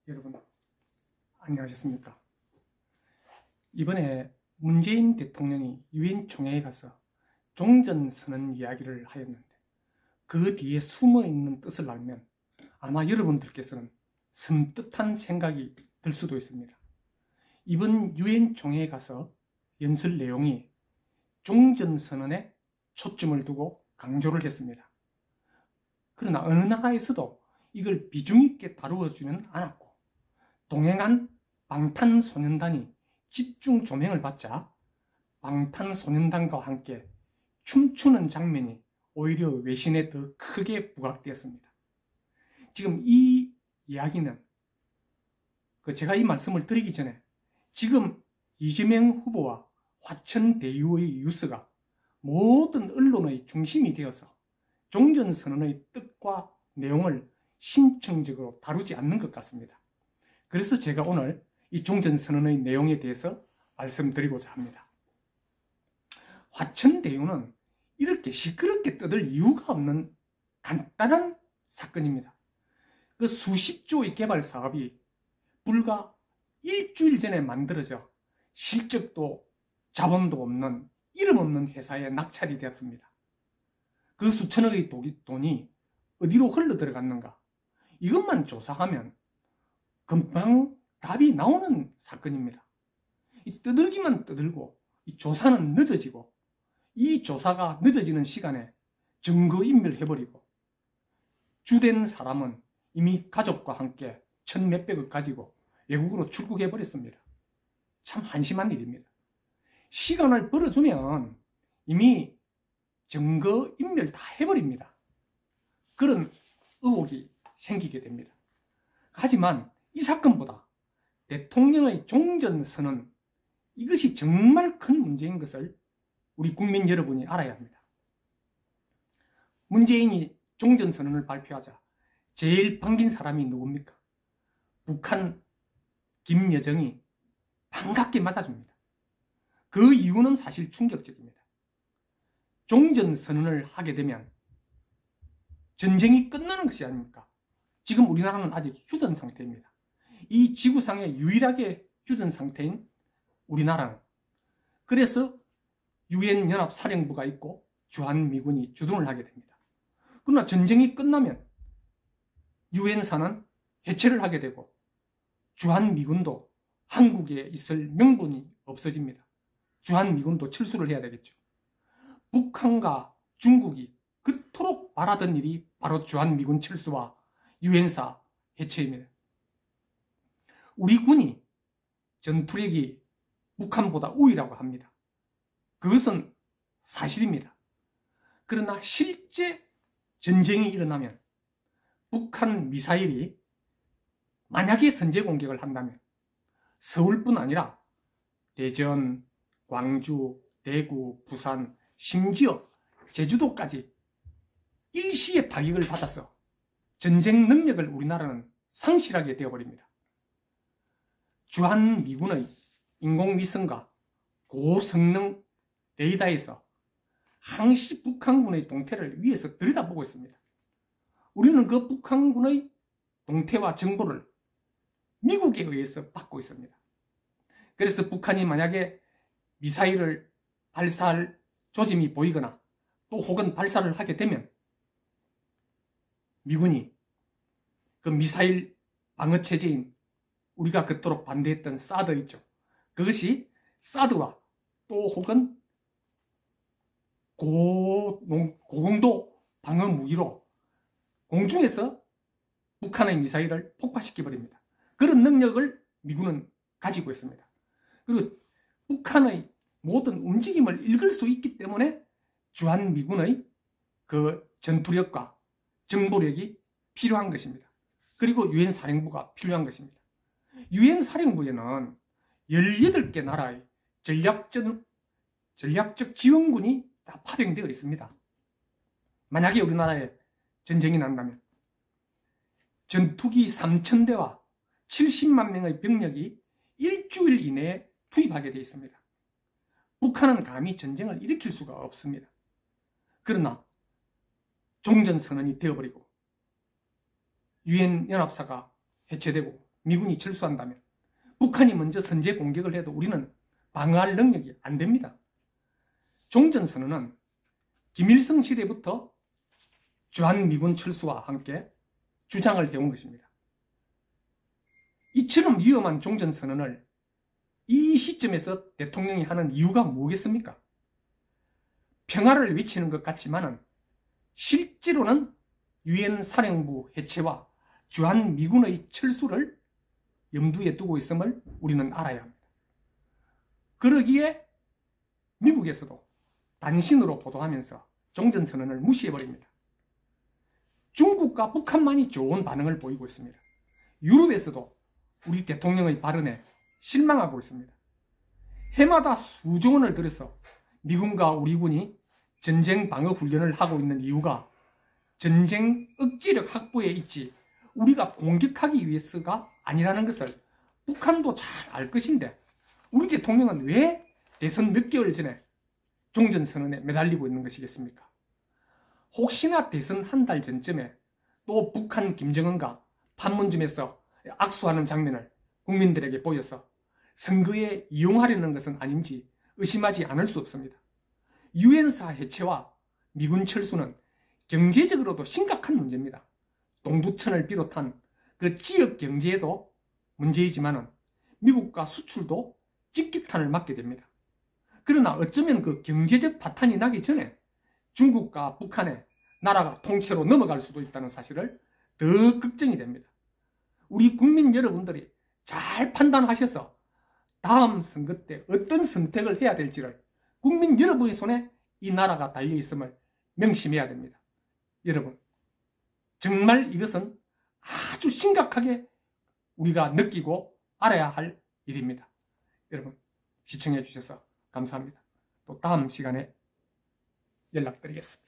여러분 안녕하셨습니까? 이번에 문재인 대통령이 유엔 총회에 가서 종전선언 이야기를 하였는데 그 뒤에 숨어있는 뜻을 알면 아마 여러분들께서는 섬뜩한 생각이 들 수도 있습니다. 이번 유엔 총회에 가서 연설 내용이 종전선언에 초점을 두고 강조를 했습니다. 그러나 어느 나라에서도 이걸 비중 있게 다루어주지는 않았고 동행한 방탄소년단이 집중 조명을 받자 방탄소년단과 함께 춤추는 장면이 오히려 외신에 더 크게 부각되었습니다. 지금 이 이야기는 제가 이 말씀을 드리기 전에 지금 이재명 후보와 화천대유의 뉴스가 모든 언론의 중심이 되어서 종전선언의 뜻과 내용을 심층적으로 다루지 않는 것 같습니다. 그래서 제가 오늘 이 종전선언의 내용에 대해서 말씀드리고자 합니다. 화천대유는 이렇게 시끄럽게 떠들 이유가 없는 간단한 사건입니다. 그 수십조의 개발 사업이 불과 일주일 전에 만들어져 실적도 자본도 없는 이름 없는 회사에 낙찰이 되었습니다. 그 수천억의 돈이 어디로 흘러 들어갔는가? 이것만 조사하면 금방 답이 나오는 사건입니다. 이 떠들기만 떠들고 이 조사는 늦어지고 이 조사가 늦어지는 시간에 증거인멸해버리고 주된 사람은 이미 가족과 함께 천 몇백억 가지고 외국으로 출국해버렸습니다. 참 한심한 일입니다. 시간을 벌어주면 이미 증거인멸 다 해버립니다. 그런 의혹이 생기게 됩니다. 하지만 이 사건보다 대통령의 종전선언, 이것이 정말 큰 문제인 것을 우리 국민 여러분이 알아야 합니다. 문재인이 종전선언을 발표하자 제일 반긴 사람이 누굽니까? 북한 김여정이 반갑게 맞아줍니다. 그 이유는 사실 충격적입니다. 종전선언을 하게 되면 전쟁이 끝나는 것이 아닙니까? 지금 우리나라는 아직 휴전 상태입니다. 이 지구상에 유일하게 휴전 상태인 우리나라는 그래서 유엔 연합사령부가 있고 주한미군이 주둔을 하게 됩니다. 그러나 전쟁이 끝나면 유엔사는 해체를 하게 되고 주한미군도 한국에 있을 명분이 없어집니다. 주한미군도 철수를 해야 되겠죠. 북한과 중국이 그토록 바라던 일이 바로 주한미군 철수와 유엔사 해체입니다. 우리 군이 전투력이 북한보다 우위라고 합니다. 그것은 사실입니다. 그러나 실제 전쟁이 일어나면 북한 미사일이 만약에 선제 공격을 한다면 서울뿐 아니라 대전, 광주, 대구, 부산, 심지어 제주도까지 일시에 타격을 받아서 전쟁 능력을 우리나라는 상실하게 되어버립니다. 주한미군의 인공위성과 고성능 레이더에서 항시 북한군의 동태를 위에서 들여다보고 있습니다. 우리는 그 북한군의 동태와 정보를 미국에 의해서 받고 있습니다. 그래서 북한이 만약에 미사일을 발사할 조짐이 보이거나 또 혹은 발사를 하게 되면 미군이 그 미사일 방어체제인 우리가 그토록 반대했던 사드 있죠. 그것이 사드와 또 혹은 고공도 방어 무기로 공중에서 북한의 미사일을 폭파시켜버립니다. 그런 능력을 미군은 가지고 있습니다. 그리고 북한의 모든 움직임을 읽을 수 있기 때문에 주한미군의 그 전투력과 정보력이 필요한 것입니다. 그리고 유엔 사령부가 필요한 것입니다. 유엔 사령부에는 18개 나라의 전략적 지원군이 다 파병되어 있습니다. 만약에 우리나라에 전쟁이 난다면 전투기 3,000대와 70만 명의 병력이 일주일 이내에 투입하게 되어 있습니다. 북한은 감히 전쟁을 일으킬 수가 없습니다. 그러나 종전선언이 되어버리고 유엔 연합사가 해체되고 미군이 철수한다면, 북한이 먼저 선제 공격을 해도 우리는 방어할 능력이 안 됩니다. 종전선언은 김일성 시대부터 주한미군 철수와 함께 주장을 해온 것입니다. 이처럼 위험한 종전선언을 이 시점에서 대통령이 하는 이유가 뭐겠습니까? 평화를 외치는 것 같지만은 실제로는 유엔 사령부 해체와 주한미군의 철수를 염두에 두고 있음을 우리는 알아야 합니다. 그러기에 미국에서도 단신으로 보도하면서 종전선언을 무시해버립니다. 중국과 북한만이 좋은 반응을 보이고 있습니다. 유럽에서도 우리 대통령의 발언에 실망하고 있습니다. 해마다 수조 원을 들여서 미군과 우리 군이 전쟁 방어 훈련을 하고 있는 이유가 전쟁 억지력 확보에 있지 우리가 공격하기 위해서가 아니라는 것을 북한도 잘 알 것인데 우리 대통령은 왜 대선 몇 개월 전에 종전선언에 매달리고 있는 것이겠습니까? 혹시나 대선 한 달 전쯤에 또 북한 김정은과 판문점에서 악수하는 장면을 국민들에게 보여서 선거에 이용하려는 것은 아닌지 의심하지 않을 수 없습니다. 유엔사 해체와 미군 철수는 경제적으로도 심각한 문제입니다. 동두천을 비롯한 그 지역 경제에도 문제이지만은 미국과 수출도 직격탄을 맞게 됩니다. 그러나 어쩌면 그 경제적 파탄이 나기 전에 중국과 북한의 나라가 통째로 넘어갈 수도 있다는 사실을 더 걱정이 됩니다. 우리 국민 여러분들이 잘 판단하셔서 다음 선거 때 어떤 선택을 해야 될지를 국민 여러분의 손에 이 나라가 달려 있음을 명심해야 됩니다. 여러분, 정말 이것은 아주 심각하게 우리가 느끼고 알아야 할 일입니다. 여러분, 시청해 주셔서 감사합니다. 또 다음 시간에 연락드리겠습니다.